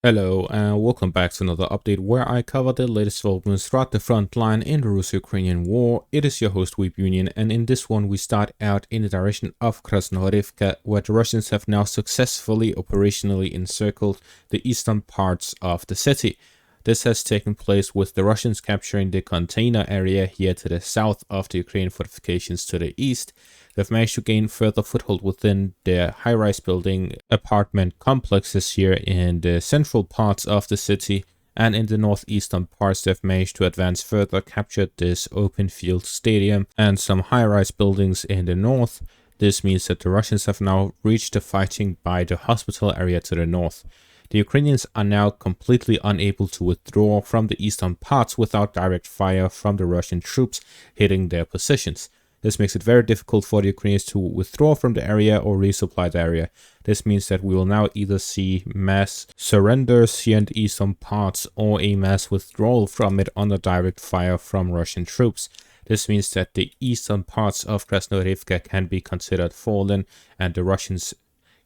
Hello and welcome back to another update where I cover the latest developments throughout the front line in the Russo-Ukrainian war. It is your host Weeb Union, and in this one we start out in the direction of Krasnohorivka, where the Russians have now successfully operationally encircled the eastern parts of the city. This has taken place with the Russians capturing the container area here to the south of the Ukrainian fortifications to the east. They've managed to gain further foothold within their high-rise building apartment complexes here in the central parts of the city, and in the northeastern parts they've managed to advance further, captured this open field stadium and some high-rise buildings in the north. This means that the Russians have now reached the fighting by the hospital area to the north. The Ukrainians are now completely unable to withdraw from the eastern parts without direct fire from the Russian troops hitting their positions. This makes it very difficult for the Ukrainians to withdraw from the area or resupply the area. This means that we will now either see mass surrenders here in the eastern parts or a mass withdrawal from it under direct fire from Russian troops. This means that the eastern parts of Krasnohorivka can be considered fallen, and the Russians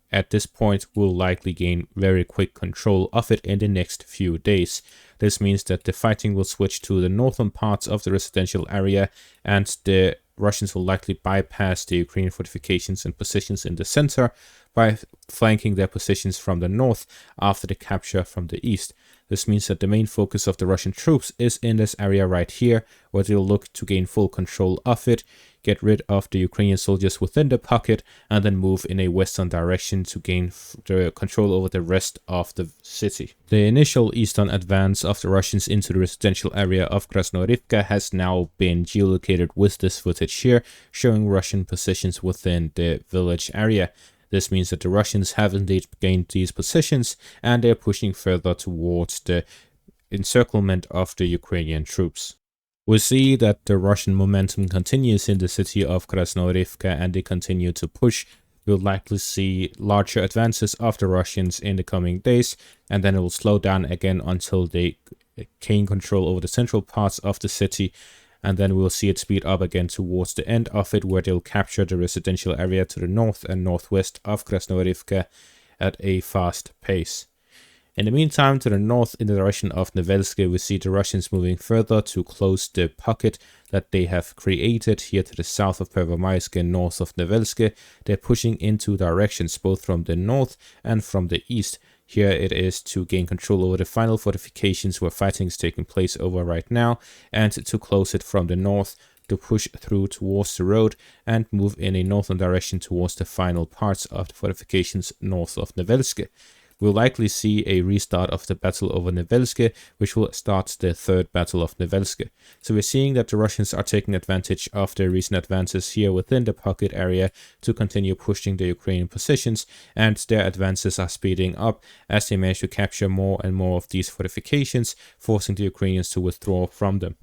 at this point will likely gain very quick control of it in the next few days. This means that the fighting will switch to the northern parts of the residential area, and the Russians will likely bypass the Ukrainian fortifications and positions in the center by flanking their positions from the north after the capture from the east. This means that the main focus of the Russian troops is in this area right here, where they'll look to gain full control of it, get rid of the Ukrainian soldiers within the pocket, and then move in a western direction to gain the control over the rest of the city. The initial eastern advance of the Russians into the residential area of Krasnohorivka has now been geolocated with this footage here, showing Russian positions within the village area. This means that the Russians have indeed gained these positions, and they're pushing further towards the encirclement of the Ukrainian troops. We see that the Russian momentum continues in the city of Krasnohorivka, and they continue to push. We'll likely see larger advances of the Russians in the coming days, and then it will slow down again until they gain control over the central parts of the city, and then we'll see it speed up again towards the end of it, where they'll capture the residential area to the north and northwest of Krasnohorivka at a fast pace. In the meantime, to the north in the direction of Nevelske, we see the Russians moving further to close the pocket that they have created here to the south of Pervomaiske and north of Nevelske. They're pushing in two directions, both from the north and from the east. Here it is to gain control over the final fortifications where fighting is taking place over right now, and to close it from the north, to push through towards the road and move in a northern direction towards the final parts of the fortifications north of Nevelske. We'll likely see a restart of the battle over Nevelske, which will start the third battle of Nevelske. So we're seeing that the Russians are taking advantage of their recent advances here within the pocket area to continue pushing the Ukrainian positions, and their advances are speeding up as they manage to capture more and more of these fortifications, forcing the Ukrainians to withdraw from them.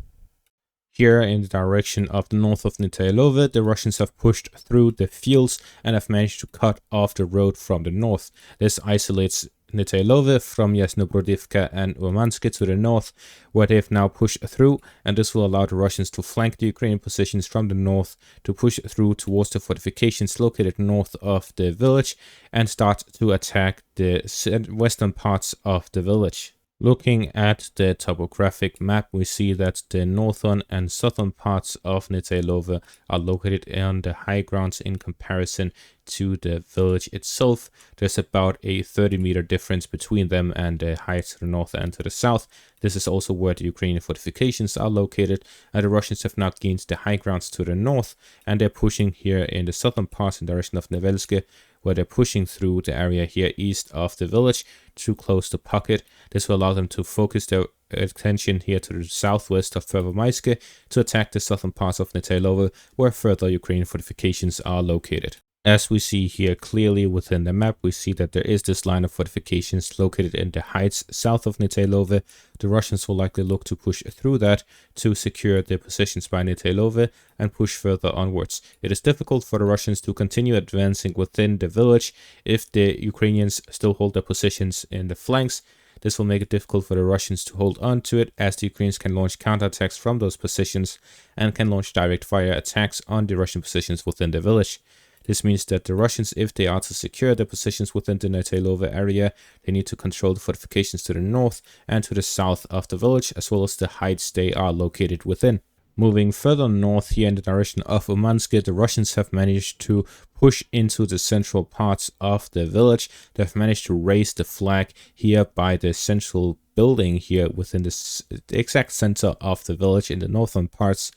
Here in the direction of the north of Netailove, the Russians have pushed through the fields and have managed to cut off the road from the north. This isolates Netailove from Yasnobrodivka and Umanske to the north, where they've now pushed through, and this will allow the Russians to flank the Ukrainian positions from the north, to push through towards the fortifications located north of the village, and start to attack the western parts of the village. Looking at the topographic map, we see that the northern and southern parts of Netailove are located on the high grounds in comparison to the village itself. There's about a 30-meter difference between them and the heights to the north and to the south. This is also where the Ukrainian fortifications are located, and the Russians have now gained the high grounds to the north, and they're pushing here in the southern parts in the direction of Nevelske, where they're pushing through the area here east of the village to close the pocket. This will allow them to focus their attention here to the southwest of Pervomaiske to attack the southern parts of Netailove, where further Ukrainian fortifications are located. As we see here clearly within the map, we see that there is this line of fortifications located in the heights south of Netailove. The Russians will likely look to push through that to secure their positions by Netailove and push further onwards. It is difficult for the Russians to continue advancing within the village if the Ukrainians still hold their positions in the flanks. This will make it difficult for the Russians to hold on to it, as the Ukrainians can launch counterattacks from those positions and can launch direct fire attacks on the Russian positions within the village. This means that the Russians, if they are to secure their positions within the Netailove area, they need to control the fortifications to the north and to the south of the village, as well as the heights they are located within. Moving further north here in the direction of Umanske, the Russians have managed to push into the central parts of the village. They've managed to raise the flag here by the central building here within the exact center of the village in the northern parts.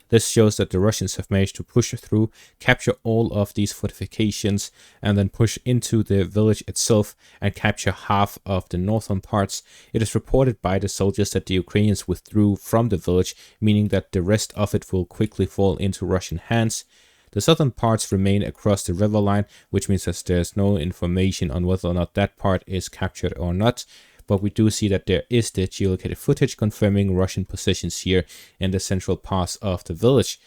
This shows that the Russians have managed to push through, capture all of these fortifications, and then push into the village itself and capture half of the northern parts. It is reported by the soldiers that the Ukrainians withdrew from the village, meaning that the rest of it will quickly fall into Russian hands. The southern parts remain across the river line, which means that there's no information on whether or not that part is captured or not. But we do see that there is the geolocated footage confirming Russian positions here in the central parts of the village.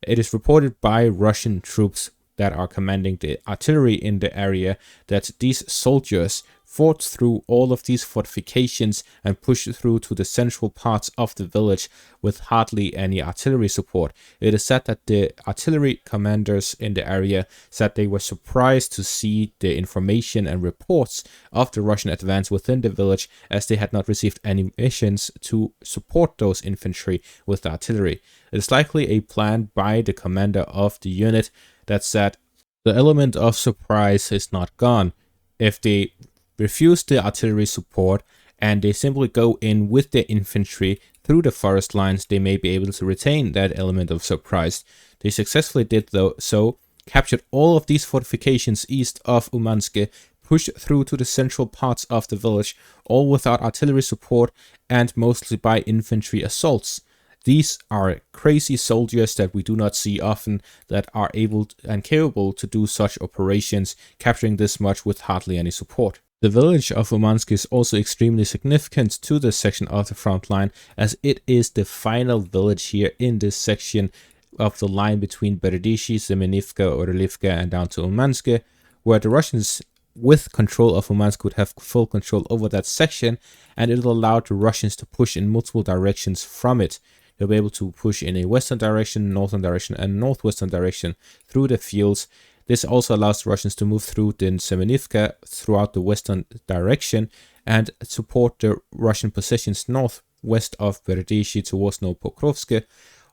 It is reported by Russian troops that are commanding the artillery in the area that these soldiers fought through all of these fortifications and pushed through to the central parts of the village with hardly any artillery support. It is said that the artillery commanders in the area said they were surprised to see the information and reports of the Russian advance within the village, as they had not received any missions to support those infantry with the artillery. It is likely a plan by the commander of the unit that said the element of surprise is not gone. If they refuse the artillery support and they simply go in with their infantry through the forest lines, they may be able to retain that element of surprise. They successfully did so, captured all of these fortifications east of Umanske, pushed through to the central parts of the village, all without artillery support and mostly by infantry assaults. These are crazy soldiers that we do not see often, that are able and capable to do such operations, capturing this much with hardly any support. The village of Umanske is also extremely significant to this section of the front line, as it is the final village here in this section of the line between Berdishi, Semenivka, Orlivka and down to Umanske, where the Russians with control of Umanske would have full control over that section, and it will allow the Russians to push in multiple directions from it. They'll be able to push in a western direction, northern direction and northwestern direction through the fields. This also allows the Russians to move through the Semenivka throughout the western direction and support the Russian positions northwest of Berdishi towards Novopokrovsk.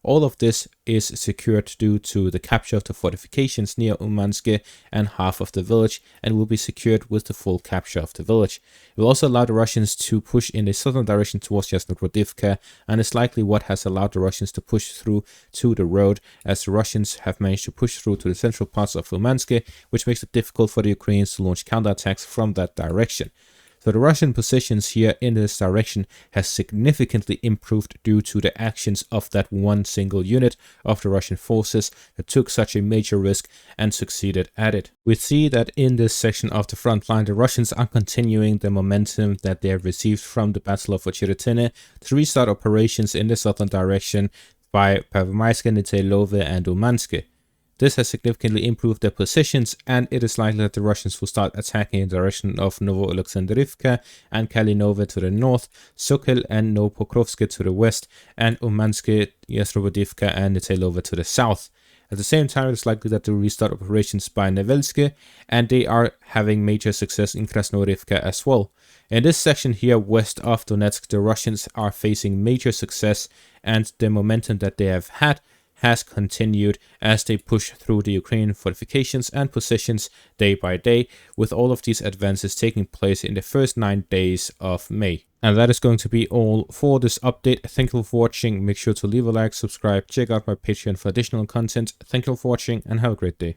All of this is secured due to the capture of the fortifications near Umanske and half of the village, and will be secured with the full capture of the village. It will also allow the Russians to push in the southern direction towards Yasnorodivka, and is likely what has allowed the Russians to push through to the road, as the Russians have managed to push through to the central parts of Umanske, which makes it difficult for the Ukrainians to launch counterattacks from that direction. So the Russian positions here in this direction has significantly improved due to the actions of that one single unit of the Russian forces that took such a major risk and succeeded at it. We see that in this section of the front line, the Russians are continuing the momentum that they have received from the Battle of Ocheretine to restart operations in the southern direction by Pervomaiske, Netailove and Umanske. This has significantly improved their positions, and it is likely that the Russians will start attacking in the direction of Novoalexandrivka and Kalinove to the north, Succes and Novopokrovsk to the west, and Umanske, Yasnorodivka and Netailove to the south. At the same time, it is likely that they will restart operations by Nevelske, and they are having major success in Krasnoorivka as well. In this section here west of Donetsk, the Russians are facing major success, and the momentum that they have had has continued as they push through the Ukrainian fortifications and positions day by day, with all of these advances taking place in the first 9 days of May. And that is going to be all for this update. Thank you for watching. Make sure to leave a like, subscribe, check out my Patreon for additional content. Thank you for watching and have a great day.